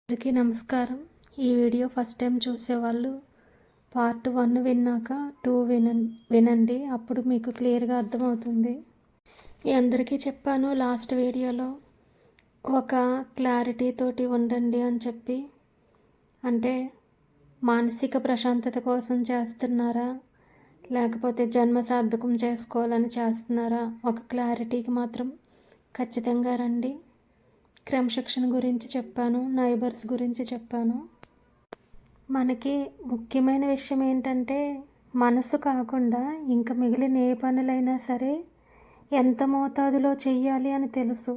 అందరికీ నమస్కారం. ఈ వీడియో ఫస్ట్ టైం చూసేవాళ్ళు పార్ట్ 1 విన్నాక 2 వినండి. అప్పుడు మీకు క్లియర్గా అర్థమవుతుంది. మీ అందరికీ చెప్పాను లాస్ట్ వీడియోలో, ఒక క్లారిటీ తోటి ఉండండి అని చెప్పి. అంటే మానసిక ప్రశాంతత కోసం చేస్తున్నారా, లేకపోతే జన్మ సార్థకం చేసుకోవాలని చేస్తున్నారా? ఒక క్లారిటీకి మాత్రం ఖచ్చితంగా రండి. క్రమశిక్షణ గురించి చెప్పాను, నైబర్స్ గురించి చెప్పాను. మనకి ముఖ్యమైన విషయం ఏంటంటే, మనసు కాకుండా ఇంకా మిగిలిన ఏ పనులైనా సరే ఎంత మోతాదులో చెయ్యాలి అని తెలుసు.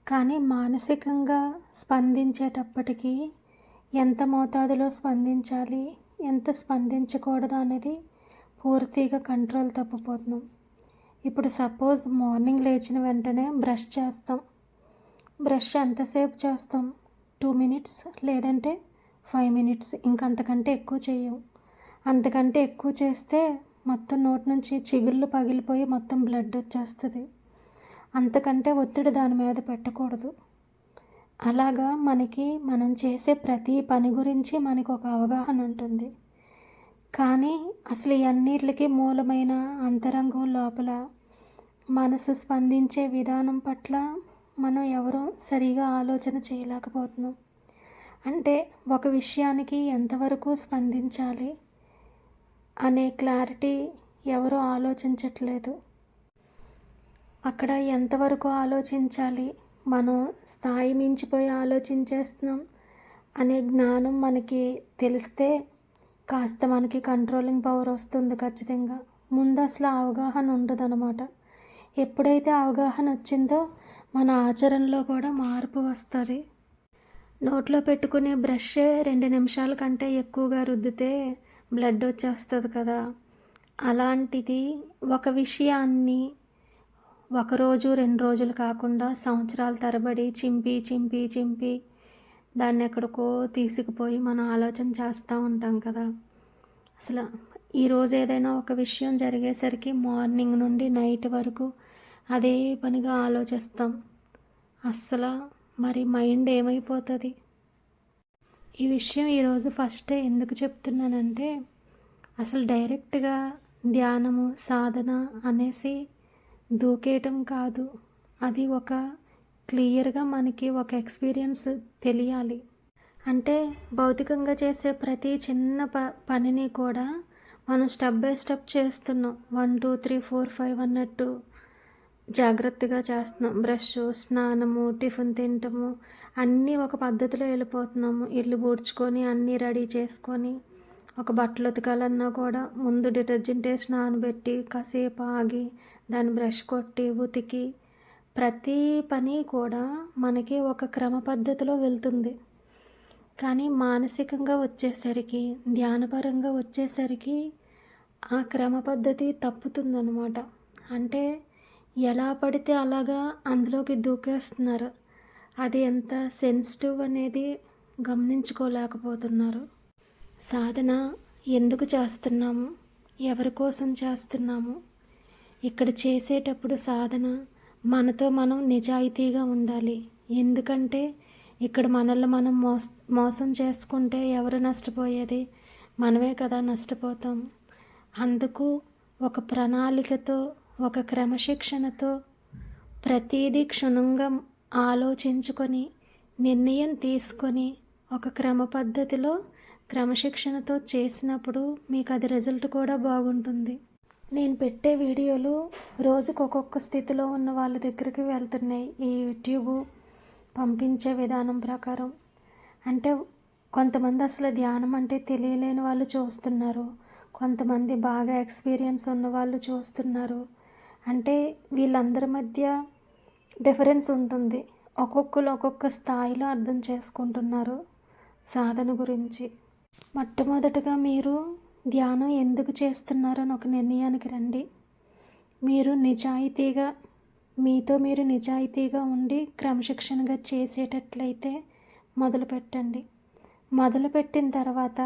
కానీ మానసికంగా స్పందించేటప్పటికీ ఎంత మోతాదులో స్పందించాలి, ఎంత స్పందించకూడదు అనేది పూర్తిగా కంట్రోల్ తప్పిపోతున్నాం. ఇప్పుడు సపోజ్ మార్నింగ్ లేచిన వెంటనే బ్రష్ చేస్తాం. బ్రష్ ఎంతసేపు చేస్తాం? 2 మినిట్స్ లేదంటే 5 మినిట్స్. ఇంకంతకంటే ఎక్కువ చేయం. అంతకంటే ఎక్కువ చేస్తే మొత్తం నోటి నుంచి చిగుళ్ళు పగిలిపోయి మొత్తం బ్లడ్ వచ్చేస్తుంది. అంతకంటే ఒత్తిడి దాని మీద పెట్టకూడదు. అలాగా మనం చేసే ప్రతి పని గురించి మనకు ఒక అవగాహన ఉంటుంది. కానీ అసలు ఇవన్నిటికీ మూలమైన అంతరంగం లోపల మనసు స్పందించే విధానం పట్ల మనం ఎవరూ సరిగా ఆలోచన చేయలేకపోతున్నాం. అంటే ఒక విషయానికి ఎంతవరకు స్పందించాలి అనే క్లారిటీ ఎవరూ ఆలోచించట్లేదు. అక్కడ ఎంతవరకు ఆలోచించాలి, మనం స్థాయి మించిపోయి ఆలోచించేస్తున్నాం అనే జ్ఞానం మనకి తెలిస్తే కాస్త మనకి కంట్రోలింగ్ పవర్ వస్తుంది ఖచ్చితంగా. ముందు అసలు అవగాహన ఉండదన్నమాట. ఎప్పుడైతే అవగాహన వచ్చిందో మన ఆచరణలో కూడా మార్పు వస్తుంది. నోట్లో పెట్టుకునే బ్రష్ 2 నిమిషాల కంటే ఎక్కువగా రుద్దితే బ్లడ్ వచ్చేస్తుంది కదా. అలాంటిది ఒక విషయాన్ని 1 రోజు 2 రోజులు కాకుండా సంవత్సరాల తరబడి చింపి దాన్ని ఎక్కడికో తీసుకుపోయి మనం ఆలోచన చేస్తూ ఉంటాం కదా. అసలు ఈరోజు ఏదైనా ఒక విషయం జరిగేసరికి మార్నింగ్ నుండి నైట్ వరకు అదే పనిగా ఆలోచిస్తాం. అస్సలు మరి మైండ్ ఏమైపోతుంది? ఈ విషయం ఈరోజు ఫస్టే ఎందుకు చెప్తున్నానంటే, అసలు డైరెక్ట్గా ధ్యానము సాధన అనేసి దూకేయటం కాదు. అది ఒక క్లియర్గా మనకి ఒక ఎక్స్పీరియన్స్ తెలియాలి. అంటే భౌతికంగా చేసే ప్రతి చిన్న పనిని కూడా మనం స్టెప్ బై స్టెప్ చేస్తున్నాం. 1 2 3 4 5 అన్నట్టు జాగ్రత్తగా చేస్తున్నాం. బ్రష్, స్నానము, టిఫిన్ తినటము అన్నీ ఒక పద్ధతిలో వెళ్ళిపోతున్నాము. ఇల్లు ఊడ్చుకొని అన్నీ రెడీ చేసుకొని, ఒక బట్టలు ఉతకాలన్నా కూడా ముందు డిటర్జెంట్ వేసి నానబెట్టి కాసేపు ఆగి దాన్ని బ్రష్ కొట్టి ఉతికి, ప్రతి పని కూడా మనకి ఒక క్రమ పద్ధతిలో వెళ్తుంది. కానీ మానసికంగా వచ్చేసరికి, ధ్యానపరంగా వచ్చేసరికి ఆ క్రమ పద్ధతి తప్పుతుందన్నమాట. అంటే ఎలా పడితే అలాగా అందులోకి దూకేస్తున్నారు. అది ఎంత సెన్సిటివ్ అనేది గమనించుకోలేకపోతున్నారు. సాధన ఎందుకు చేస్తున్నాము, ఎవరి కోసం చేస్తున్నాము? ఇక్కడ చేసేటప్పుడు సాధన మనతో మనం నిజాయితీగా ఉండాలి. ఎందుకంటే ఇక్కడ మనల్ని మనం మోసం చేసుకుంటే ఎవరు నష్టపోయేది? మనమే కదా నష్టపోతాం. అందుకు ఒక ప్రణాళికతో, ఒక క్రమశిక్షణతో ప్రతిదీ క్షుణ్ణంగా ఆలోచించుకొని నిర్ణయం తీసుకొని ఒక క్రమ పద్ధతిలో క్రమశిక్షణతో చేసినప్పుడు మీకు అది రిజల్ట్ కూడా బాగుంటుంది. నేను పెట్టే వీడియోలు రోజుకు ఒక్కొక్క స్థితిలో ఉన్న వాళ్ళ దగ్గరికి వెళ్తున్నాయి ఈ యూట్యూబ్ పంపించే విధానం ప్రకారం. అంటే కొంతమంది అసలు ధ్యానం అంటే తెలియలేని వాళ్ళు చూస్తున్నారు, కొంతమంది బాగా ఎక్స్పీరియన్స్ ఉన్న వాళ్ళు చూస్తున్నారు. అంటే వీళ్ళందరి మధ్య డిఫరెన్స్ ఉంటుంది. ఒక్కొక్కరు ఒక్కొక్క స్థాయిలో అర్థం చేసుకుంటున్నారు సాధన గురించి. మొట్టమొదటగా మీరు ధ్యానం ఎందుకు చేస్తున్నారని ఒక నిర్ణయానికి రండి. మీరు నిజాయితీగా, మీతో మీరు నిజాయితీగా ఉండి క్రమశిక్షణగా చేసేటట్లయితే మొదలుపెట్టండి. మొదలుపెట్టిన తర్వాత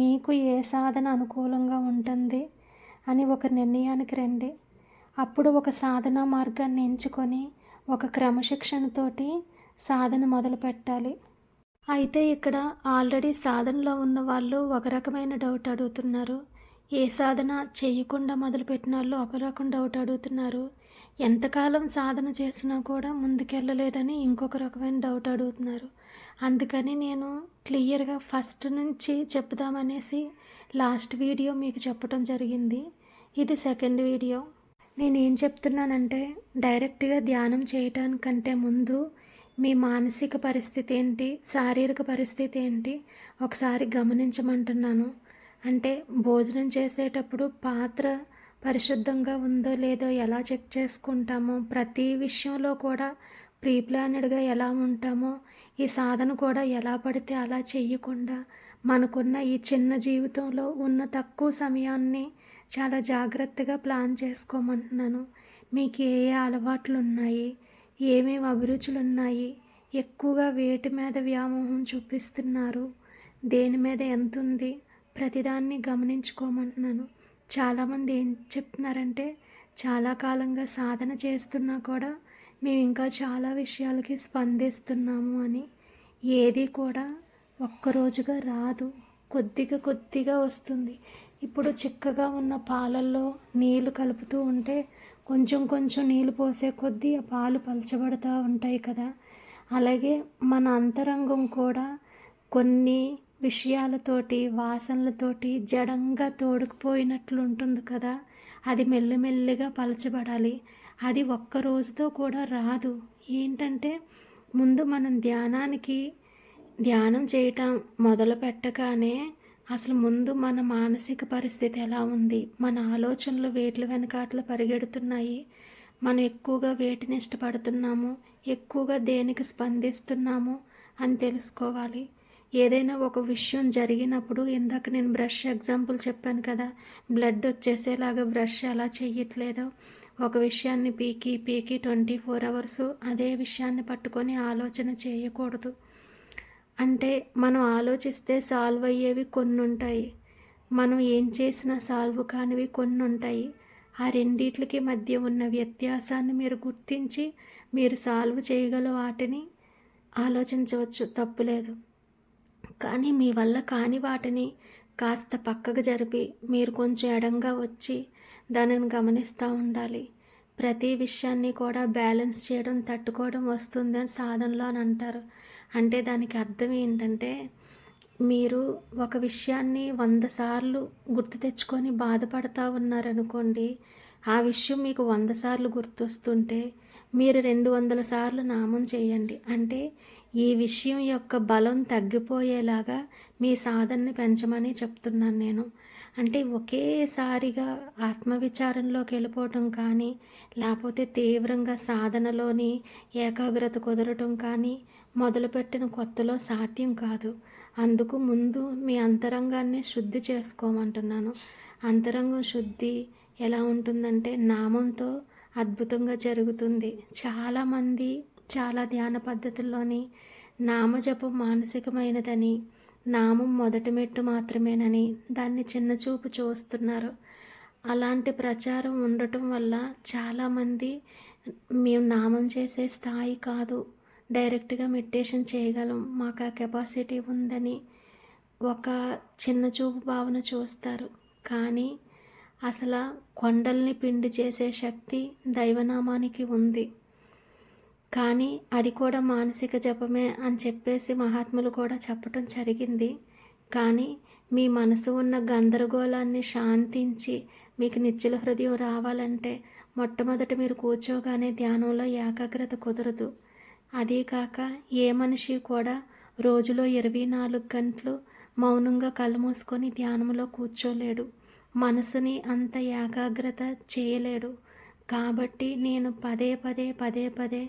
మీకు ఏ సాధన అనుకూలంగా ఉంటుంది అని ఒక నిర్ణయానికి రండి. అప్పుడు ఒక సాధనా మార్గాన్ని ఎంచుకొని ఒక క్రమశిక్షణతోటి సాధన మొదలు పెట్టాలి. అయితే ఇక్కడ ఆల్రెడీ సాధనలో ఉన్న వాళ్ళు ఒక రకమైన డౌట్ అడుగుతున్నారు. ఏ సాధన చేయకుండా మొదలుపెట్టిన వాళ్ళు ఒక రకం డౌట్ అడుగుతున్నారు. ఎంతకాలం సాధన చేసినా కూడా ముందుకెళ్ళలేదని ఇంకొక రకమైన డౌట్ అడుగుతున్నారు. అందుకని నేను క్లియర్గా ఫస్ట్ నుంచి చెప్దామనేసి లాస్ట్ వీడియో మీకు చెప్పడం జరిగింది. ఇది సెకండ్ వీడియో. నేనేం చెప్తున్నానంటే డైరెక్ట్గా ధ్యానం చేయటానికంటే ముందు మీ మానసిక పరిస్థితి ఏంటి, శారీరక పరిస్థితి ఏంటి ఒకసారి గమనించమంటున్నాను. అంటే భోజనం చేసేటప్పుడు పాత్ర పరిశుద్ధంగా ఉందో లేదో ఎలా చెక్ చేసుకుంటామో, ప్రతి విషయంలో కూడా ప్రీ ప్లానెడ్గా ఎలా ఉంటామో, ఈ సాధన కూడా ఎలా పడితే అలా చెయ్యకుండా మనకున్న ఈ చిన్న జీవితంలో ఉన్న తక్కువ సమయాన్ని చాలా జాగ్రత్తగా ప్లాన్ చేసుకోమంటున్నాను. మీకు ఏ ఏ అలవాట్లు ఉన్నాయి, ఏమేమి అభిరుచులు ఉన్నాయి, ఎక్కువగా వేటి మీద వ్యామోహం చూపిస్తున్నారు, దేని మీద ఎంత ఉంది, ప్రతిదాన్ని గమనించుకోమంటున్నాను. చాలామంది ఏం చెప్తున్నారంటే చాలా కాలంగా సాధన చేస్తున్నా కూడా మేము ఇంకా చాలా విషయాలకి స్పందిస్తున్నాము అని. ఏది కూడా ఒక్కరోజుగా రాదు, కొద్దిగా కొద్దిగా వస్తుంది. ఇప్పుడు చిక్కగా ఉన్న పాలల్లో నీళ్లు కలుపుతూ ఉంటే కొంచెం కొంచెం నీళ్ళు పోసే కొద్దీ ఆ పాలు పలచబడుతూ ఉంటాయి కదా. అలాగే మన అంతరంగం కూడా కొన్ని విషయాలతోటి, వాసనలతోటి జడంగా తోడుకుపోయినట్లు ఉంటుంది కదా. అది మెల్లిమెల్లిగా పలచబడాలి. అది ఒక్క రోజుతో కూడా రాదు. ఏంటంటే ముందు మనం ధ్యానం చేయటం మొదలు పెట్టగానే అసలు ముందు మన మానసిక పరిస్థితి ఎలా ఉంది, మన ఆలోచనలు వేట్ల వెనకాట్ల పరిగెడుతున్నాయి, మనం ఎక్కువగా వేటిని ఇష్టపడుతున్నాము, ఎక్కువగా దేనికి స్పందిస్తున్నాము అని తెలుసుకోవాలి. ఏదైనా ఒక విషయం జరిగినప్పుడు, ఇందాక నేను బ్రష్ ఎగ్జాంపుల్ చెప్పాను కదా, బ్లడ్ వచ్చేసేలాగా బ్రష్ ఎలా చెయ్యట్లేదో, ఒక విషయాన్ని పీకి 24 అవర్స్ అదే విషయాన్ని పట్టుకొని ఆలోచన చేయకూడదు. అంటే మనం ఆలోచిస్తే సాల్వ్ అయ్యేవి కొన్ని ఉంటాయి, మనం ఏం చేసినా సాల్వ్ కానివి కొన్ని ఉంటాయి. ఆ రెండిట్లకి మధ్య ఉన్న వ్యత్యాసాన్ని మీరు గుర్తించి మీరు సాల్వ్ చేయగల వాటిని ఆలోచించవచ్చు, తప్పులేదు. కానీ మీ వల్ల కాని వాటిని కాస్త పక్కకు జరిపి మీరు కొంచెం ఎడంగా వచ్చి దానిని గమనిస్తూ ఉండాలి. ప్రతి విషయాన్ని కూడా బ్యాలెన్స్ చేయడం, తట్టుకోవడం వస్తుందని సాధనలో అని అంటారు. అంటే దానికి అర్థం ఏంటంటే మీరు ఒక విషయాన్ని 100 సార్లు గుర్తు తెచ్చుకొని బాధపడతా ఉన్నారనుకోండి, ఆ విషయం మీకు 100 సార్లు గుర్తొస్తుంటే మీరు 200 సార్లు నామం చేయండి. అంటే ఈ విషయం యొక్క బలం తగ్గిపోయేలాగా మీ సాధనని పెంచమని చెప్తున్నాను నేను. అంటే ఒకేసారిగా ఆత్మవిచారంలోకి వెళ్ళిపోవటం కానీ, లేకపోతే తీవ్రంగా సాధనలోని ఏకాగ్రత కుదరటం కానీ మొదలుపెట్టిన కొత్తలో సాధ్యం కాదు. అందుకు ముందు మీ అంతరంగాన్ని శుద్ధి చేసుకోమంటున్నాను. అంతరంగం శుద్ధి ఎలా ఉంటుందంటే నామంతో అద్భుతంగా జరుగుతుంది. చాలామంది చాలా ధ్యాన పద్ధతుల్లోని నామజపం మానసికమైనదని, నామం మొదటి మెట్టు మాత్రమేనని దాన్ని చిన్నచూపు చూస్తున్నారు. అలాంటి ప్రచారం ఉండటం వల్ల చాలామంది మేము నామం చేసే స్థాయి కాదు, డైరెక్ట్గా మెడిటేషన్ చేయగలం, మాకు ఆ కెపాసిటీ ఉందని ఒక చిన్న చూపు భావన చూస్తారు. కానీ అసలు కొండల్ని పిండి చేసే శక్తి దైవనామానికి ఉంది. కానీ అది కూడా మానసిక జపమే అని చెప్పేసి మహాత్ములు కూడా చెప్పటం జరిగింది. కానీ మీ మనసు ఉన్న గందరగోళాన్ని శాంతించి మీకు నిశ్చల హృదయం రావాలంటే మొట్టమొదట మీరు కూర్చోగానే ధ్యానంలో ఏకాగ్రత కుదరదు. అదీ కాక ఏ మనిషి కూడా రోజులో 24 గంటలు మౌనంగా కళ్ళు మూసుకొని ధ్యానంలో కూర్చోలేడు, మనసుని అంత ఏకాగ్రత చేయలేడు. కాబట్టి నేను పదే పదే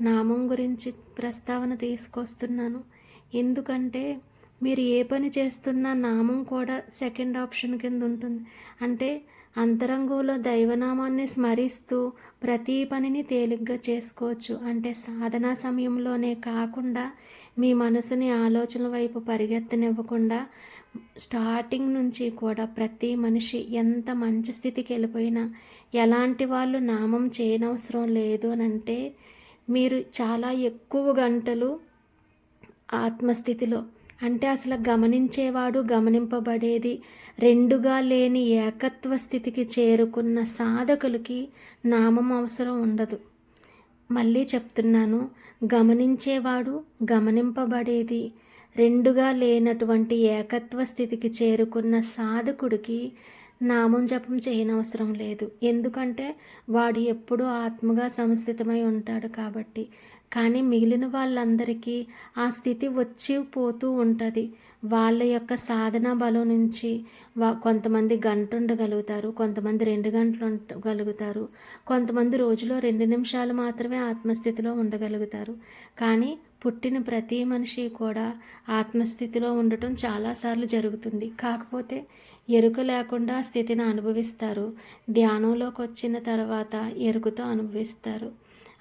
నామం గురించి ప్రస్తావన తీసుకొస్తున్నాను. ఎందుకంటే మీరు ఏ పని చేస్తున్నా నామం కూడా సెకండ్ ఆప్షన్ కింద ఉంటుంది. అంటే అంతరంగంలో దైవనామాన్ని స్మరిస్తూ ప్రతి పనిని తేలిగ్గా చేసుకోవచ్చు. అంటే సాధనా సమయంలోనే కాకుండా మీ మనసుని ఆలోచనల వైపు పరిగెత్తనివ్వకుండా స్టార్టింగ్ నుంచి కూడా ప్రతి మనిషి ఎంత మంచి స్థితికి వెళ్ళిపోయినా ఎలాంటి వాళ్ళు నామం చేయనవసరం లేదు అని అంటే మీరు చాలా ఎక్కువ గంటలు ఆత్మస్థితిలో. అంటే అసలు గమనించేవాడు, గమనింపబడేది రెండుగా లేని ఏకత్వ స్థితికి చేరుకున్న సాధకులకి నామం అవసరం ఉండదు. మళ్ళీ చెప్తున్నాను, గమనించేవాడు, గమనింపబడేది రెండుగా లేనటువంటి ఏకత్వ స్థితికి చేరుకున్న సాధకుడికి నామం జపం చేయనవసరం లేదు. ఎందుకంటే వాడు ఎప్పుడూ ఆత్మగా సంస్థితమై ఉంటాడు కాబట్టి. కానీ మిగిలిన వాళ్ళందరికీ ఆ స్థితి వచ్చి పోతూ ఉంటుంది. వాళ్ళ యొక్క సాధన బలం నుంచి కొంతమంది గంట ఉండగలుగుతారు, కొంతమంది 2 గంటలు ఉండగలుగుతారు, కొంతమంది రోజులో 2 నిమిషాలు మాత్రమే ఆత్మస్థితిలో ఉండగలుగుతారు. కానీ పుట్టిన ప్రతి మనిషి కూడా ఆత్మస్థితిలో ఉండటం చాలాసార్లు జరుగుతుంది. కాకపోతే ఎరుక లేకుండా స్థితిని అనుభవిస్తారు. ధ్యానంలోకి వచ్చిన తర్వాత ఎరుకతో అనుభవిస్తారు.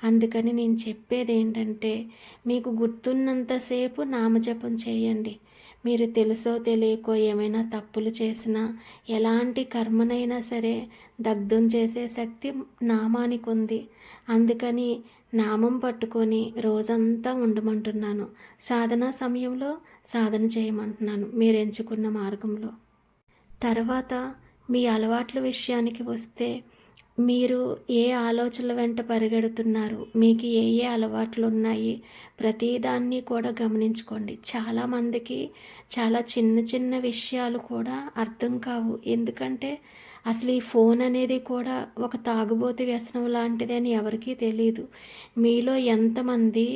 అందుకని నేను చెప్పేది ఏంటంటే, మీకు గుర్తున్నంతసేపు నామజపం చేయండి. మీరు తెలుసో తెలియకో ఏమైనా తప్పులు చేసినా, ఎలాంటి కర్మనైనా సరే దగ్ధం చేసే శక్తి నామానికి ఉంది. అందుకని నామం పట్టుకొని రోజంతా ఉండమంటున్నాను. సాధనా సమయంలో సాధన చేయమంటున్నాను మీరు ఎంచుకున్న మార్గంలో. తర్వాత మీ అలవాట్ల విషయానికి వస్తే, మీరు ఏ ఆలోచనల వెంట పరిగెడుతున్నారు, మీకు ఏ ఏ అలవాట్లు ఉన్నాయి, ప్రతిదాన్ని కూడా గమనించుకోండి. చాలామందికి చాలా చిన్న చిన్న విషయాలు కూడా అర్థం కావు. ఎందుకంటే అసలు ఈ ఫోన్ అనేది కూడా ఒక తాగుబోతు వ్యసనం లాంటిది అని ఎవరికీ తెలియదు. మీలో ఎంతమంది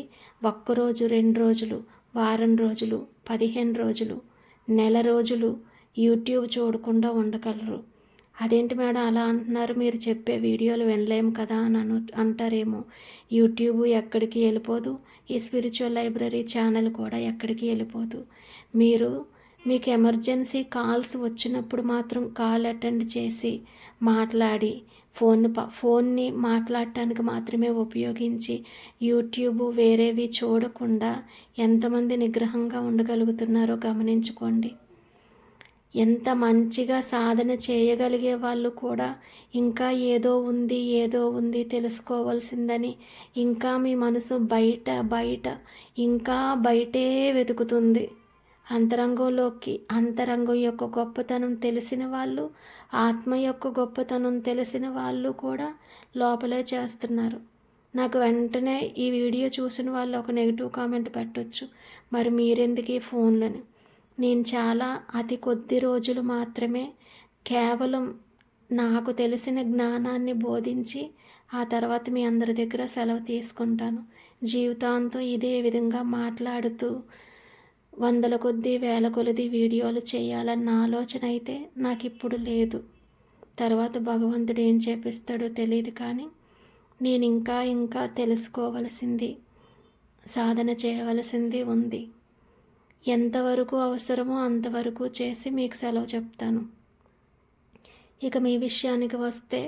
ఒక్కరోజు, 2 రోజులు, వారం రోజులు, 15 రోజులు, నెల రోజులు యూట్యూబ్ చూడకుండా ఉండగలరు? అదేంటి మేడం అలా అంటున్నారు, మీరు చెప్పే వీడియోలు వినలేము కదా అని అంటారేమో. యూట్యూబ్ ఎక్కడికి వెళ్ళిపోదు, ఈ స్పిరిచువల్ లైబ్రరీ ఛానల్ కూడా ఎక్కడికి వెళ్ళిపోదు. మీకు ఎమర్జెన్సీ కాల్స్ వచ్చినప్పుడు మాత్రం కాల్ అటెండ్ చేసి మాట్లాడి ఫోన్ని మాట్లాడటానికి మాత్రమే ఉపయోగించి యూట్యూబ్ వేరేవి చూడకుండా ఎంతమంది నిగ్రహంగా ఉండగలుగుతున్నారో గమనించుకోండి. ఎంత మంచిగా సాధన చేయగలిగే వాళ్ళు కూడా ఇంకా ఏదో ఉంది తెలుసుకోవాల్సిందని ఇంకా మీ మనసు బయట ఇంకా బయటే వెతుకుతుంది. అంతరంగం యొక్క గొప్పతనం తెలిసిన వాళ్ళు, ఆత్మ యొక్క గొప్పతనం తెలిసిన వాళ్ళు కూడా లోపలే చేస్తున్నారు. నాకు వెంటనే ఈ వీడియో చూసిన వాళ్ళు ఒక నెగిటివ్ కామెంట్ పెట్టొచ్చు, మరి మీరెందుకు ఈ ఫోన్లని. నేను చాలా అతి కొద్ది రోజులు మాత్రమే కేవలం నాకు తెలిసిన జ్ఞానాన్ని బోధించి ఆ తర్వాత మీ అందరి దగ్గర సెలవు తీసుకుంటాను. జీవితాంతం ఇదే విధంగా మాట్లాడుతూ వందల కొద్దీ వేల కొలది వీడియోలు చేయాలన్న ఆలోచన అయితే నాకు ఇప్పుడు లేదు. తర్వాత భగవంతుడు ఏం చేపిస్తాడో తెలియదు. కానీ నేను ఇంకా తెలుసుకోవలసింది, సాధన చేయవలసింది ఉంది. ఎంతవరకు అవసరమో అంతవరకు చేసి మీకు సెలవు చెప్తాను. ఇక మీ విషయానికి వస్తే,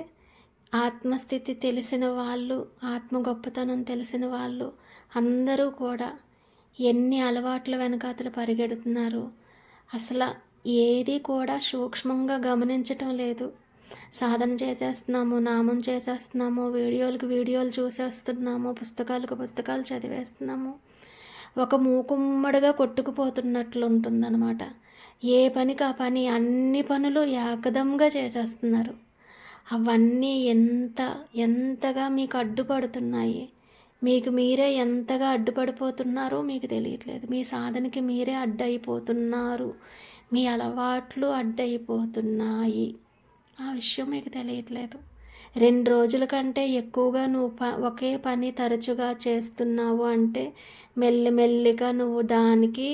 ఆత్మస్థితి తెలిసిన వాళ్ళు, ఆత్మ గొప్పతనం తెలిసిన వాళ్ళు అందరూ కూడా ఎన్ని అలవాట్ల వెనకాతలు పరిగెడుతున్నారు. అసలు ఏది కూడా సూక్ష్మంగా గమనించటం లేదు. సాధన చేసేస్తున్నాము, నామం చేసేస్తున్నాము, వీడియోలు చూసేస్తున్నాము, పుస్తకాలు చదివేస్తున్నాము. ఒక మూకుమ్మడిగా కొట్టుకుపోతున్నట్లు ఉంటుందన్నమాట. ఏ పనికి ఆ పని, అన్ని పనులు ఏకదంగా చేసేస్తున్నారు. అవన్నీ ఎంతగా మీకు అడ్డుపడుతున్నాయి. మీకు మీరే ఎంతగా అడ్డుపడిపోతున్నారో మీకు తెలియట్లేదు. మీ సాధనకి మీరే అడ్డయిపోతున్నారు. మీ అలవాట్లు అడ్డయిపోతున్నాయి. ఆ విషయం మీకు తెలియట్లేదు. 2 రోజుల కంటే ఎక్కువగా నువ్వు ఒకే పని తరచుగా చేస్తున్నావు అంటే మెల్లిమెల్లిగా నువ్వు దానికి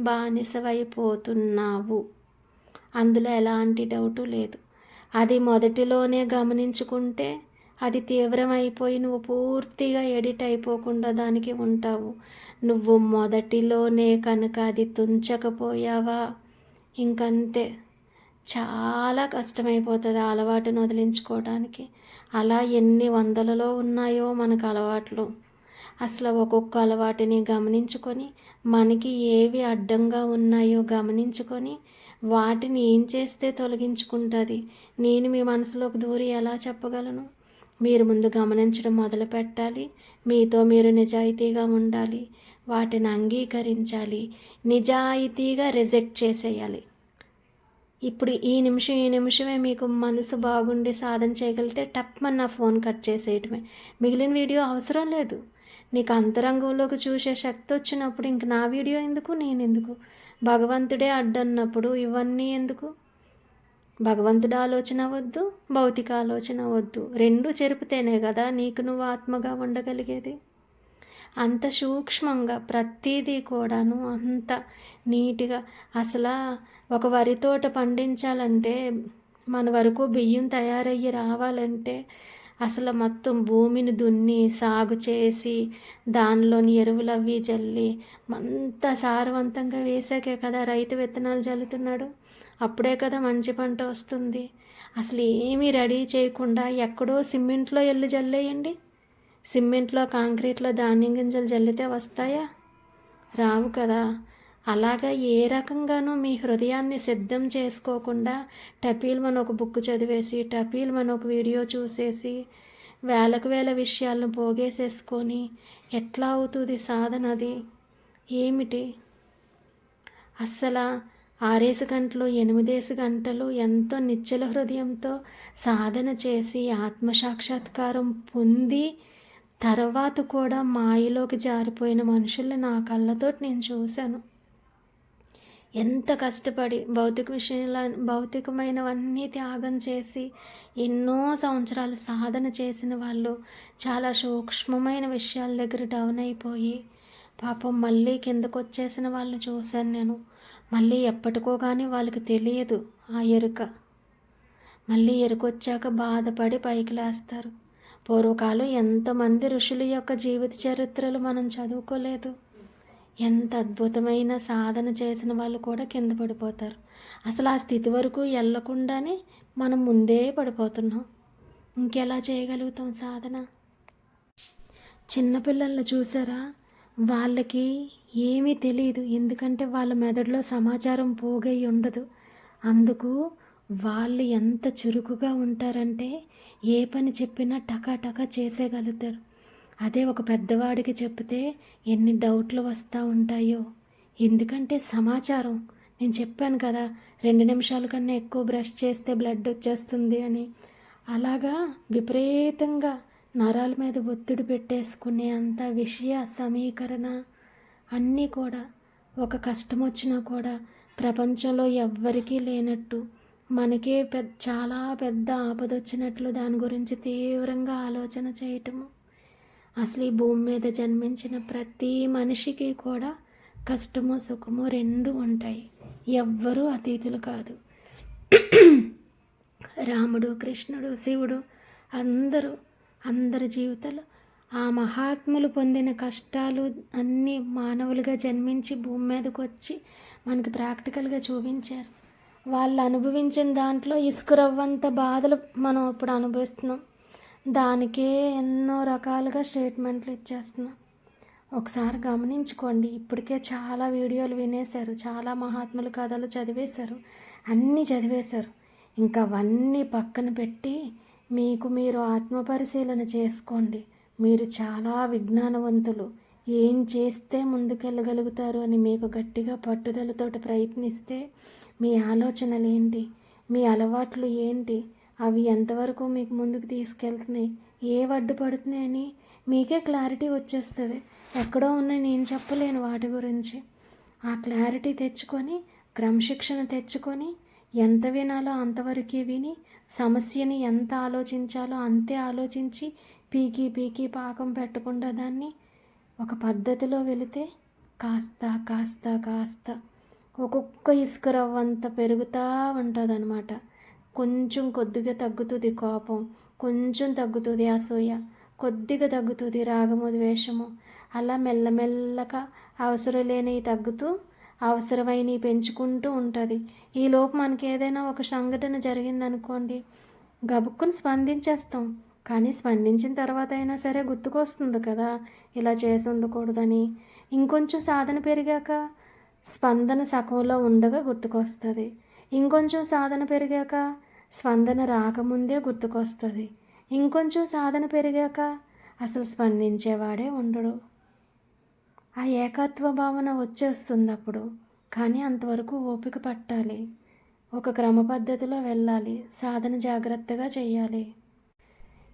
బానిసవైపోతున్నావు. అందులో ఎలాంటి డౌటు లేదు. అది మొదటిలోనే గమనించుకుంటే అది తీవ్రమైపోయి నువ్వు పూర్తిగా ఎడిట్ అయిపోకుండా దానికి ఉంటావు. నువ్వు మొదటిలోనే కనుక అది తుంచకపోయావా, ఇంకంతే, చాలా కష్టమైపోతుంది ఆ అలవాటును వదిలించుకోవడానికి. అలా ఎన్ని వందలలో ఉన్నాయో మనకు అలవాట్లు. అసలు ఒక్కొక్క అలవాటుని గమనించుకొని, మనకి ఏవి అడ్డంగా ఉన్నాయో గమనించుకొని, వాటిని ఏం చేస్తే తొలగించుకుంటుంది. నేను మీ మనసులోకి దూరి ఎలా చెప్పగలను? మీరు ముందు గమనించడం మొదలు పెట్టాలి. మీతో మీరు నిజాయితీగా ఉండాలి. వాటిని అంగీకరించాలి, నిజాయితీగా రిజెక్ట్ చేసేయాలి. ఇప్పుడు ఈ నిమిషమే మీకు మనసు బాగుండి సాధన చేయగలిగితే టప్మని నా ఫోన్ కట్ చేసేయటమే. మిగిలిన వీడియో అవసరం లేదు. నీకు అంతరంగంలోకి చూసే శక్తి వచ్చినప్పుడు ఇంక నా వీడియో ఎందుకు, నేనెందుకు? భగవంతుడే అడ్డన్నప్పుడు ఇవన్నీ ఎందుకు? భగవంతుడి ఆలోచన వద్దు, భౌతిక ఆలోచన వద్దు. రెండు చెరిపితేనే కదా నీకు నువ్వు ఆత్మగా ఉండగలిగేది. అంత సూక్ష్మంగా ప్రతిదీ కూడాను అంత నీట్గా. అసలు ఒక వరి తోట పండించాలంటే మన వరకు బియ్యం తయారయ్యి రావాలంటే అసలు మొత్తం భూమిని దున్ని సాగు చేసి దానిలోని ఎరువులు అవి జల్లి అంత సారవంతంగా వేసాకే కదా రైతు విత్తనాలు జల్లుతున్నాడు. అప్పుడే కదా మంచి పంట వస్తుంది. అసలు ఏమీ రెడీ చేయకుండా ఎక్కడో సిమెంట్లో ఎల్లు జల్లేయండి, సిమెంట్లో కాంక్రీట్లో ధాన్యం గింజలు జల్లితే వస్తాయా? రావు కదా. అలాగా ఏ రకంగానూ మీ హృదయాన్ని సిద్ధం చేసుకోకుండా టపీల్మని ఒక బుక్ చదివేసి టపీల్మని ఒక వీడియో చూసేసి వేలకు వేల విషయాలను పోగేసేసుకొని ఎట్లా అవుతుంది సాధన? అది ఏమిటి? అస్సలు 6 గంటలు 8 గంటలు ఎంతో నిశ్చల హృదయంతో సాధన చేసి ఆత్మసాక్షాత్కారం పొంది తర్వాత కూడా మాయలోకి జారిపోయిన మనుషుల్ని నా కళ్ళతోటి నేను చూశాను. ఎంత కష్టపడి భౌతికమైనవన్నీ త్యాగం చేసి ఎన్నో సంవత్సరాలు సాధన చేసిన వాళ్ళు చాలా సూక్ష్మమైన విషయాల దగ్గర డౌన్ అయిపోయి పాపం మళ్ళీ కిందకు వచ్చేసిన వాళ్ళని చూశాను నేను. మళ్ళీ ఎప్పటికో కానీ వాళ్ళకి తెలియదు ఆ ఎరుక. మళ్ళీ ఎరుకొచ్చాక బాధపడి పైకి లేస్తారు. పూర్వకాలం ఎంతమంది ఋషుల యొక్క జీవిత చరిత్రలు మనం చదువుకోలేదు. ఎంత అద్భుతమైన సాధన చేసిన వాళ్ళు కూడా కింద పడిపోతారు. అసలు ఆ స్థితి వరకు వెళ్ళకుండానే మనం ముందే పడిపోతున్నాం. ఇంకెలా చేయగలుగుతాం సాధన? చిన్నపిల్లల్ని చూసారా? వాళ్ళకి ఏమీ తెలియదు, ఎందుకంటే వాళ్ళ మెదడులో సమాచారం పోగై ఉండదు. అందుకు వాళ్ళు ఎంత చురుకుగా ఉంటారంటే ఏ పని చెప్పినా టకా చేసేయగలుగుతారు. అదే ఒక పెద్దవాడికి చెప్తే ఎన్ని డౌట్లు వస్తూ ఉంటాయో. ఎందుకంటే సమాచారం, నేను చెప్పాను కదా 2 నిమిషాల కన్నా ఎక్కువ బ్రష్ చేస్తే బ్లడ్ వచ్చేస్తుంది అని. అలాగా విపరీతంగా నరాల మీద ఒత్తిడి పెట్టేసుకునే అంత విషయ సమీకరణ అన్నీ కూడా ఒక కష్టం వచ్చినా కూడా ప్రపంచంలో ఎవ్వరికీ లేనట్టు మనకే చాలా పెద్ద ఆపద వచ్చినట్లు దాని గురించి తీవ్రంగా ఆలోచన చేయటము. అసలు ఈ భూమి మీద జన్మించిన ప్రతి మనిషికి కూడా కష్టము సుఖము రెండు ఉంటాయి. ఎవ్వరూ అతీతులు కాదు. రాముడు, కృష్ణుడు, శివుడు అందరి జీవితాలు ఆ మహాత్ములు పొందిన కష్టాలు అన్నీ మానవులుగా జన్మించి భూమి మీదకి వచ్చి మనకి ప్రాక్టికల్గా చూపించారు. వాళ్ళు అనుభవించిన దాంట్లో ఇసుకరవ్వంత బాధలు మనం ఇప్పుడు అనుభవిస్తున్నాం. దానికే ఎన్నో రకాలుగా స్టేట్మెంట్లు ఇచ్చేస్తున్నాం. ఒకసారి గమనించుకోండి. ఇప్పటికే చాలా వీడియోలు వినేశారు, చాలా మహాత్ముల కథలు చదివేశారు, అన్నీ చదివేశారు. ఇంకా అవన్నీ పక్కన పెట్టి మీకు మీరు ఆత్మపరిశీలన చేసుకోండి. మీరు చాలా విజ్ఞానవంతులు. ఏం చేస్తే ముందుకెళ్ళగలుగుతారు అని మీకు గట్టిగా పట్టుదలతో ప్రయత్నిస్తే మీ ఆలోచనలు ఏంటి, మీ అలవాట్లు ఏంటి, అవి ఎంతవరకు మీకు ముందుకు తీసుకెళ్తున్నాయి, ఏ అడ్డు పడుతున్నాయని మీకే క్లారిటీ వచ్చేస్తుంది. ఎక్కడో ఉన్నాయి, నేను చెప్పలేను వాటి గురించి. ఆ క్లారిటీ తెచ్చుకొని క్రమశిక్షణ తెచ్చుకొని ఎంత వినాలో అంతవరకే విని సమస్యని ఎంత ఆలోచించాలో అంతే ఆలోచించి పీకి పాకం పెట్టకుండా దాన్ని ఒక పద్ధతిలో వెళితే కాస్త ఒక్కొక్క ఇసుక రవ్వంత పెరుగుతూ ఉంటుంది అన్నమాట. కొంచెం కొద్దిగా తగ్గుతుంది కోపం, కొంచెం తగ్గుతుంది అసూయ, కొద్దిగా తగ్గుతుంది రాగము ద్వేషము. అలా మెల్లమెల్లగా అవసరం లేనివి తగ్గుతూ అవసరమైనవి పెంచుకుంటూ ఉంటుంది. ఈలోపు మనకి ఏదైనా ఒక సంఘటన జరిగిందనుకోండి, గబుక్కుని స్పందించేస్తాం. కానీ స్పందించిన తర్వాత అయినా సరే గుర్తుకొస్తుంది కదా ఇలా చేసి ఉండకూడదని. ఇంకొంచెం సాధన పెరిగాక స్పందన సగంలో ఉండగా గుర్తుకొస్తుంది. ఇంకొంచెం సాధన పెరిగాక స్పందన రాకముందే గుర్తుకొస్తుంది. ఇంకొంచెం సాధన పెరిగాక అసలు స్పందించేవాడే ఉండడు. ఆ ఏకత్వ భావన వచ్చేస్తుంది అప్పుడు. కానీ అంతవరకు ఓపిక పట్టాలి. ఒక క్రమ పద్ధతిలో వెళ్ళాలి. సాధన జాగ్రత్తగా చేయాలి.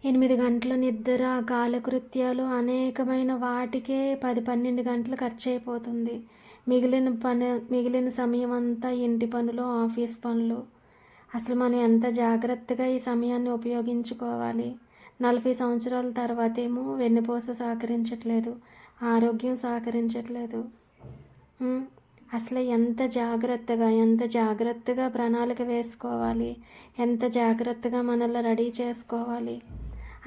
8 గంటల నిద్ర, కాలకృత్యాలు అనేకమైన వాటికే 10, 12 గంటలు ఖర్చయిపోతుంది. మిగిలిన సమయం అంతా ఇంటి పనులు, ఆఫీస్ పనులు. అసలు మనం ఎంత జాగ్రత్తగా ఈ సమయాన్ని ఉపయోగించుకోవాలి. 40 సంవత్సరాల తర్వాతేమో వెన్నుపూస సహకరించట్లేదు, ఆరోగ్యం సహకరించట్లేదు. అసలు ఎంత జాగ్రత్తగా ప్రణాళిక వేసుకోవాలి, ఎంత జాగ్రత్తగా మనల్ని రెడీ చేసుకోవాలి.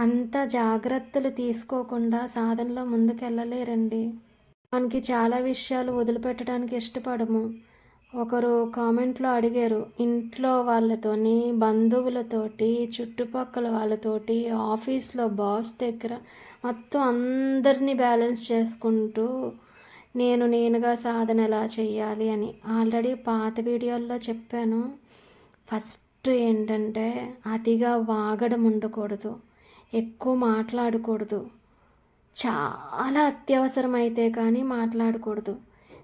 అంత జాగ్రత్తలు తీసుకోకుండా సాధనలో ముందుకెళ్ళలేరండి. మనకి చాలా విషయాలు వదిలిపెట్టడానికి ఇష్టపడము. ఒకరు కామెంట్లో అడిగారు, ఇంట్లో వాళ్ళతోని, బంధువులతోటి, చుట్టుపక్కల వాళ్ళతోటి, ఆఫీస్లో బాస్ దగ్గర మొత్తం అందరినీ బ్యాలెన్స్ చేసుకుంటూ నేనుగా సాధన ఎలా చెయ్యాలి అని ఆల్రెడీ పాత వీడియోల్లో చెప్పాను. ఫస్ట్ ఏంటంటే అతిగా వాగడం ఉండకూడదు, ఎక్కువ మాట్లాడకూడదు, చాలా అత్యవసరమైతే కానీ మాట్లాడకూడదు.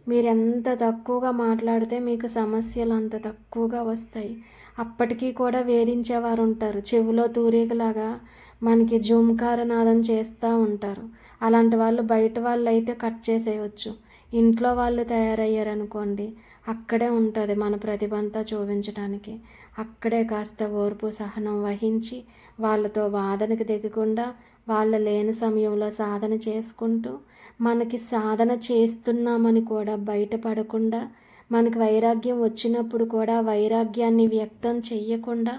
మీరు ఎంత తక్కువగా మాట్లాడితే మీకు సమస్యలు అంత తక్కువగా వస్తాయి. అప్పటికీ కూడా వేధించేవారు ఉంటారు, చెవిలో తూరికలాగా మనకి జూమ్కారనాదం చేస్తూ ఉంటారు. అలాంటి వాళ్ళు బయట వాళ్ళు అయితే కట్ చేసేయచ్చు. ఇంట్లో వాళ్ళు తయారయ్యారనుకోండి, అక్కడే ఉంటుంది మన ప్రతిభ అంతా చూపించడానికి. అక్కడే కాస్త ఓర్పు సహనం వహించి వాళ్ళతో వాదనకు దిగకుండా వాళ్ళ లేని సమయంలో సాధన చేసుకుంటూ, మనకి సాధన చేస్తున్నామని కూడా బయటపడకుండా, మనకి వైరాగ్యం వచ్చినప్పుడు కూడా వైరాగ్యాన్ని వ్యక్తం చెయ్యకుండా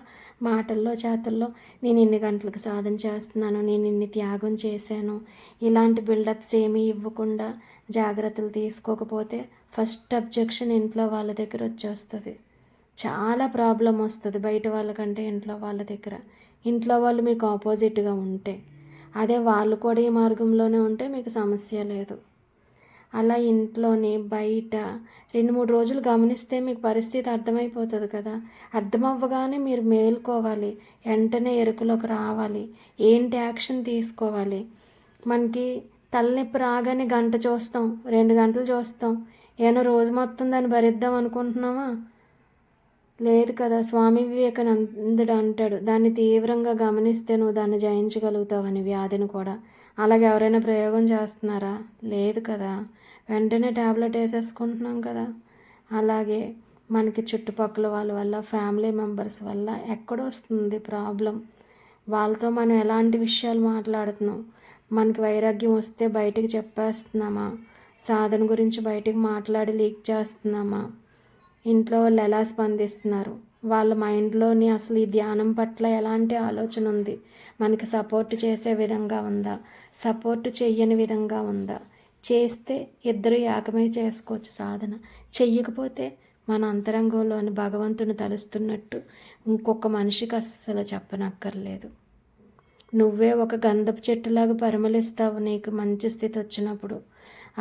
మాటల్లో చేతల్లో నేను ఇన్ని గంటలకు సాధన చేస్తున్నాను, నేను ఇన్ని త్యాగం చేశాను, ఇలాంటి బిల్డప్స్ ఏమీ ఇవ్వకుండా జాగ్రత్తలు తీసుకోకపోతే ఫస్ట్ అబ్జెక్షన్ ఇంట్లో వాళ్ళ దగ్గర వచ్చేస్తుంది. చాలా ప్రాబ్లం వస్తుంది బయట వాళ్ళకంటే ఇంట్లో వాళ్ళ దగ్గర. ఇంట్లో వాళ్ళు మీకు ఆపోజిట్గా ఉంటే, అదే వాళ్ళు కూడా ఈ మార్గంలోనే ఉంటే మీకు సమస్య లేదు. అలా ఇంట్లోని బయట 2-3 రోజులు గమనిస్తే మీకు పరిస్థితి అర్థమైపోతుంది కదా. అర్థమవ్వగానే మీరు మేల్కోవాలి, వెంటనే ఎరుకలోకి రావాలి, ఏంటి యాక్షన్ తీసుకోవాలి. మనకి తలనొప్పి రాగానే గంట చూస్తాం, 2 గంటలు చూస్తాం, ఏమో రోజు మొత్తం దాన్ని భరిద్దాం అనుకుంటున్నామా? లేదు కదా. స్వామి వివేకానందుడు అంటాడు, దాన్ని తీవ్రంగా గమనిస్తే నువ్వు దాన్ని జయించగలుగుతావని, వ్యాధిని కూడా. అలాగే ఎవరైనా ప్రయోగం చేస్తున్నారా? లేదు కదా. వెంటనే ట్యాబ్లెట్ వేసేసుకుంటున్నాం కదా. అలాగే మనకి చుట్టుపక్కల వాళ్ళ వల్ల, ఫ్యామిలీ మెంబర్స్ వల్ల ఎక్కడొస్తుంది ప్రాబ్లం. వాళ్ళతో మనం ఎలాంటి విషయాలు మాట్లాడుతున్నాం, మనకి వైరాగ్యం వస్తే బయటికి చెప్పేస్తున్నామా, సాధన గురించి బయటికి మాట్లాడి లీక్ చేస్తున్నామా, ఇంట్లో వాళ్ళు ఎలా స్పందిస్తున్నారు, వాళ్ళ మైండ్లోని అసలు ఈ ధ్యానం పట్ల ఎలాంటి ఆలోచన ఉంది, మనకి సపోర్ట్ చేసే విధంగా ఉందా, సపోర్ట్ చెయ్యని విధంగా ఉందా. చేస్తే ఇద్దరు ఏకమై చేసుకోవచ్చు సాధన. చెయ్యకపోతే మన అంతరంగంలోని భగవంతుని తలుస్తున్నట్టు ఇంకొక మనిషికి అస్సలు చెప్పనక్కర్లేదు. నువ్వే ఒక గంధపు చెట్టులాగా పరిమళిస్తావు నీకు మంచి స్థితి వచ్చినప్పుడు.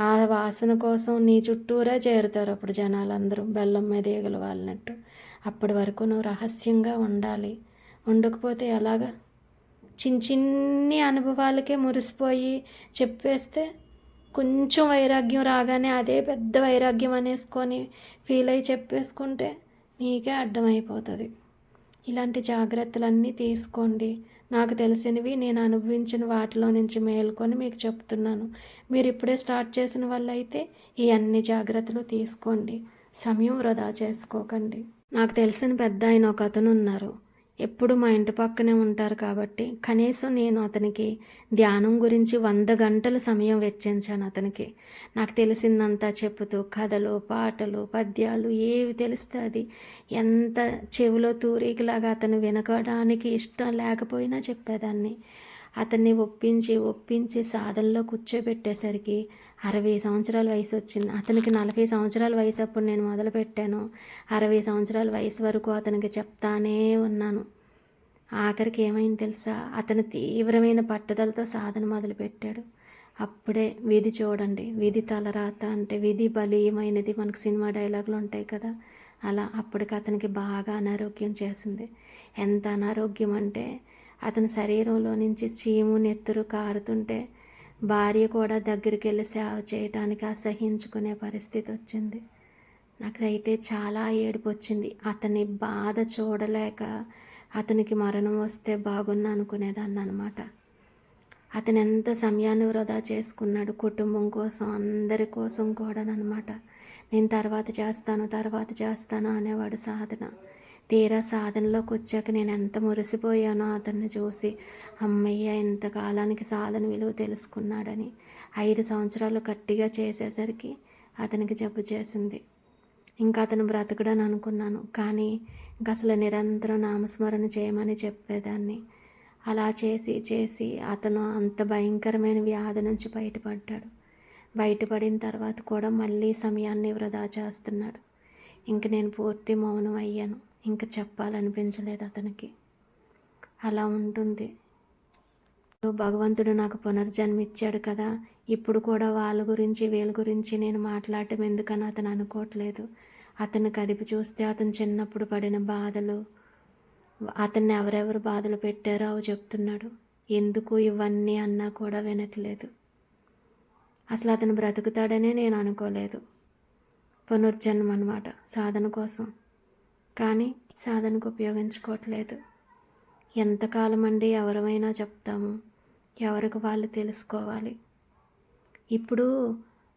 ఆ వాసన కోసం నీ చుట్టూరా చేరుతారు అప్పుడు జనాలందరూ బెల్లం మీద ఈగలు వాలినట్టు. అప్పటి వరకు నువ్వు రహస్యంగా ఉండాలి. ఉండకపోతే ఎలాగా? చిన్ని అనుభవాలకే మురిసిపోయి చెప్పేస్తే కొంచెం వైరాగ్యం రాగానే అదే పెద్ద వైరాగ్యం అనేసుకొని ఫీల్ అయ్యి చెప్పేసుకుంటే నీకే అడ్డమైపోతుంది. ఇలాంటి జాగ్రత్తలన్నీ తీసుకోండి. నాకు తెలిసినవి, నేను అనుభవించిన వాటిలో నుంచి మేల్కొని మీకు చెప్తున్నాను. మీరు ఇప్పుడే స్టార్ట్ చేసిన వాళ్ళైతే ఈ అన్ని జాగ్రత్తలు తీసుకోండి. సమయం వృధా చేసుకోకండి. నాకు తెలిసిన పెద్ద ఆయన ఒక అతను ఉన్నారు. ఎప్పుడు మా ఇంటి పక్కనే ఉంటారు కాబట్టి కనీసం నేను అతనికి ధ్యానం గురించి 100 గంటల సమయం వెచ్చించాను. అతనికి నాకు తెలిసిందంతా చెప్పుతూ కథలు, పాటలు, పద్యాలు ఏవి తెలిస్తే అది ఎంత చెవిలో తూరీకిలాగా అతను వినకడానికి ఇష్టం లేకపోయినా చెప్పేదాన్ని. అతన్ని ఒప్పించి సాధనలో కూర్చోబెట్టేసరికి 60 సంవత్సరాల వయసు వచ్చింది. అతనికి 40 సంవత్సరాల వయసు అప్పుడు నేను మొదలుపెట్టాను. 60 సంవత్సరాల వయసు వరకు అతనికి చెప్తానే ఉన్నాను. ఆఖరికి ఏమైంది తెలుసా? అతను తీవ్రమైన పట్టుదలతో సాధన మొదలుపెట్టాడు. అప్పుడే విధి చూడండి, విధి తలరాత అంటే విధి బలీయమైనది, మనకు సినిమా డైలాగులు ఉంటాయి కదా, అలా అప్పటికి అతనికి బాగా అనారోగ్యం చేసింది. ఎంత అనారోగ్యం అంటే అతని శరీరంలో నుంచి చీము నెత్తురు కారుతుంటే భార్య కూడా దగ్గరికి వెళ్ళి సేవ చేయడానికి అసహించుకునే పరిస్థితి వచ్చింది. నాకైతే చాలా ఏడుపు వచ్చింది. అతని బాధ చూడలేక అతనికి మరణం వస్తే బాగున్నా అనుకునేదాన్ని అనమాట. అతను ఎంత సమయాన్ని వృధా చేసుకున్నాడు కుటుంబం కోసం, అందరి కోసం కూడా అనమాట. నేను తర్వాత చేస్తాను అనేవాడు సాధన. తీరా సాధనలోకి వచ్చాక నేను ఎంత మురిసిపోయానో అతన్ని చూసి. అమ్మయ్య, ఇంతకాలానికి సాధన విలువ తెలుసుకున్నాడని. 5 సంవత్సరాలు గట్టిగా చేసేసరికి అతనికి జబ్బు చేసింది. ఇంకా అతను బ్రతకడని అనుకున్నాను. కానీ ఇంక అసలు నిరంతరం నామస్మరణ చేయమని చెప్పేదాన్ని. అలా చేసి అతను అంత భయంకరమైన వ్యాధి నుంచి బయటపడ్డాడు. బయటపడిన తర్వాత కూడా మళ్ళీ సమయాన్ని వృధా చేస్తున్నాడు. ఇంక నేను పూర్తి మౌనం అయ్యాను. ఇంక చెప్పాలనిపించలేదు అతనికి. అలా ఉంటుంది. భగవంతుడు నాకు పునర్జన్మ ఇచ్చాడు కదా, ఇప్పుడు కూడా వాళ్ళ గురించి వీళ్ళ గురించి నేను మాట్లాడటం ఎందుకని అతను అనుకోవట్లేదు. అతను కదిపి చూస్తే అతను చిన్నప్పుడు పడిన బాధలు, అతన్ని ఎవరెవరు బాధలు పెట్టారో అవి చెప్తున్నాడు. ఎందుకు ఇవన్నీ అన్నా కూడా వినట్లేదు. అసలు అతను బ్రతుకుతాడనే నేను అనుకోలేదు. పునర్జన్మ అన్నమాట సాధన కోసం. కానీ సాధనకు ఉపయోగించుకోవట్లేదు. ఎంతకాలం అండి ఎవరమైనా చెప్తాము, ఎవరికి వాళ్ళు తెలుసుకోవాలి. ఇప్పుడు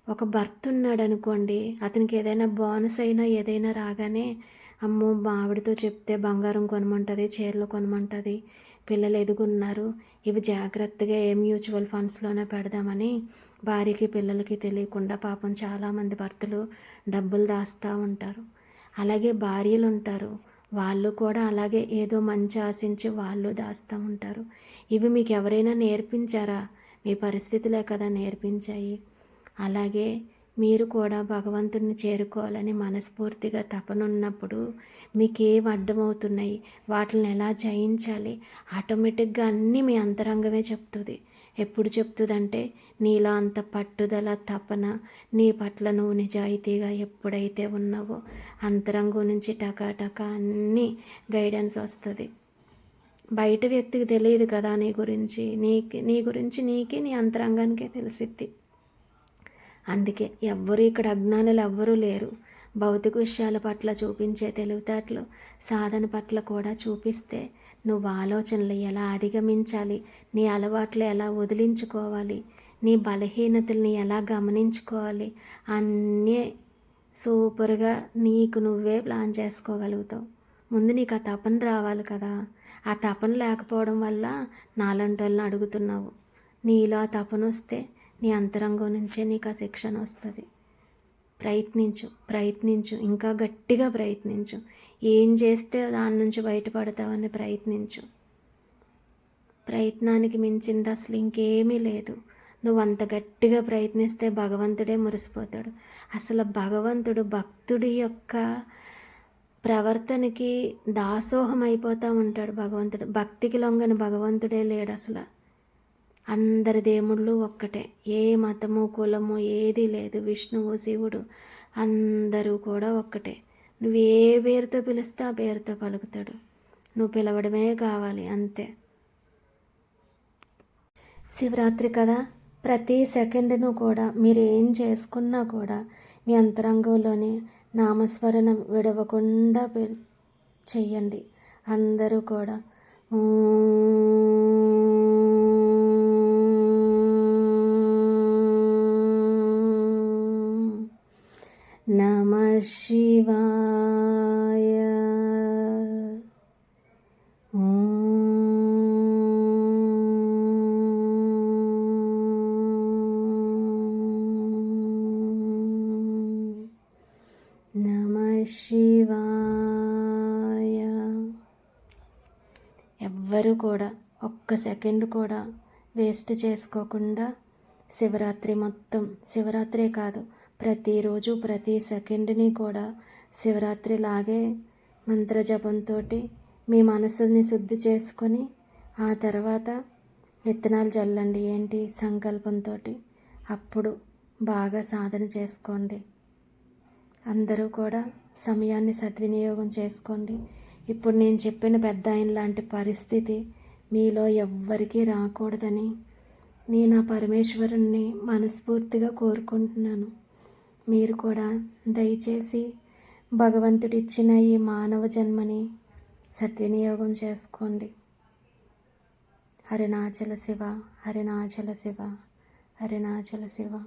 ఒక భర్త ఉన్నాడు అనుకోండి, అతనికి ఏదైనా బోనస్ అయినా ఏదైనా రాగానే అమ్మో మా ఆవిడతో చెప్తే బంగారం కొనమంటుంది, చీరలు కొనమంటుంది, పిల్లలు ఎదుగున్నారు, ఇవి జాగ్రత్తగా మ్యూచువల్ ఫండ్స్లోనే పెడదామని భార్యకి పిల్లలకి తెలియకుండా పాపం చాలామంది భర్తలు డబ్బులు దాస్తూ ఉంటారు. అలాగే భార్యలు ఉంటారు, వాళ్ళు కూడా అలాగే ఏదో మంచి ఆశించి వాళ్ళు దాస్తూ ఉంటారు. ఇవి మీకు ఎవరైనా నేర్పించారా? మీ పరిస్థితులే కదా నేర్పించాయి. అలాగే మీరు కూడా భగవంతుడిని చేరుకోవాలని మనస్ఫూర్తిగా తపనున్నప్పుడు మీకు ఏం అడ్డమవుతున్నాయి, వాటిని ఎలా జయించాలి, ఆటోమేటిక్గా అన్నీ మీ అంతరంగమే చెప్తుంది. ఎప్పుడు చెప్తుందంటే నీలో అంత పట్టుదల, తపన, నీ పట్ల నువ్వు నిజాయితీగా ఎప్పుడైతే ఉన్నావో అంతరంగం నుంచి టకా అన్నీ గైడెన్స్ వస్తుంది. బయట వ్యక్తికి తెలియదు కదా నీ గురించి. నీ గురించి నీకే, నీ అంతరంగానికే తెలిసిద్ది. అందుకే ఎవ్వరూ ఇక్కడ అజ్ఞానులు ఎవ్వరూ లేరు. భౌతిక విషయాల పట్ల చూపించే తెలివితేటలు సాధన పట్ల కూడా చూపిస్తే నువ్వు ఆలోచనలు ఎలా అధిగమించాలి, నీ అలవాట్లు ఎలా వదిలించుకోవాలి, నీ బలహీనతల్ని ఎలా గమనించుకోవాలి, అన్నీ సూపర్గా నీకు నువ్వే ప్లాన్ చేసుకోగలుగుతావు. ముందు నీకు ఆ తపన రావాలి కదా. ఆ తపన లేకపోవడం వల్ల నాలంటి వాళ్ళని అడుగుతున్నావు. నీలో ఆ తపన వస్తే నీ అంతరంగం నుంచే నీకు ఆ శిక్షణ వస్తుంది. ప్రయత్నించు, ఇంకా గట్టిగా ప్రయత్నించు. ఏం చేస్తే దాని నుంచి బయటపడతావని ప్రయత్నించు. ప్రయత్నానికి మించింది అసలు ఇంకేమీ లేదు. నువ్వు అంత గట్టిగా ప్రయత్నిస్తే భగవంతుడే మురిసిపోతాడు. అసలు భగవంతుడు భక్తుడి యొక్క ప్రవర్తనకి దాసోహం అయిపోతూ ఉంటాడు. భగవంతుడు భక్తికి లొంగని భగవంతుడే లేడు అసలు. అందరి దేవుళ్ళు ఒక్కటే, ఏ మతము కులము ఏది లేదు. విష్ణువు, శివుడు అందరూ కూడా ఒక్కటే. నువ్వు ఏ పేరుతో పిలిస్తే ఆ పేరుతో పలుకుతాడు. నువ్వు పిలవడమే కావాలి, అంతే. శివరాత్రి కదా, ప్రతి సెకండ్ను కూడా మీరు ఏం చేసుకున్నా కూడా మీ అంతరంగంలోనే నామస్మరణ విడవకుండా చెయ్యండి. అందరూ కూడా నమః శివాయ, నమః శివాయ. ఎవ్వరూ కూడా ఒక్క సెకండ్ కూడా వేస్ట్ చేసుకోకుండా శివరాత్రి మొత్తం, శివరాత్రే కాదు ప్రతిరోజు ప్రతి సెకండ్ని కూడా శివరాత్రి లాగే మంత్రజపంతో మీ మనసుని శుద్ధి చేసుకొని ఆ తర్వాత విత్తనాలు చల్లండి. ఏంటి సంకల్పంతో అప్పుడు బాగా సాధన చేసుకోండి. అందరూ కూడా సమయాన్ని సద్వినియోగం చేసుకోండి. ఇప్పుడు నేను చెప్పిన పెద్ద ఆయన లాంటి పరిస్థితి మీలో ఎవ్వరికీ రాకూడదని నేను ఆ పరమేశ్వరుణ్ణి మనస్ఫూర్తిగా కోరుకుంటున్నాను. మీరు కూడా దయచేసి భగవంతుడిచ్చిన ఈ మానవ జన్మని సద్వినియోగం చేసుకోండి. హరినాచల శివ, హరినాచల శివ, హరినాచల శివ.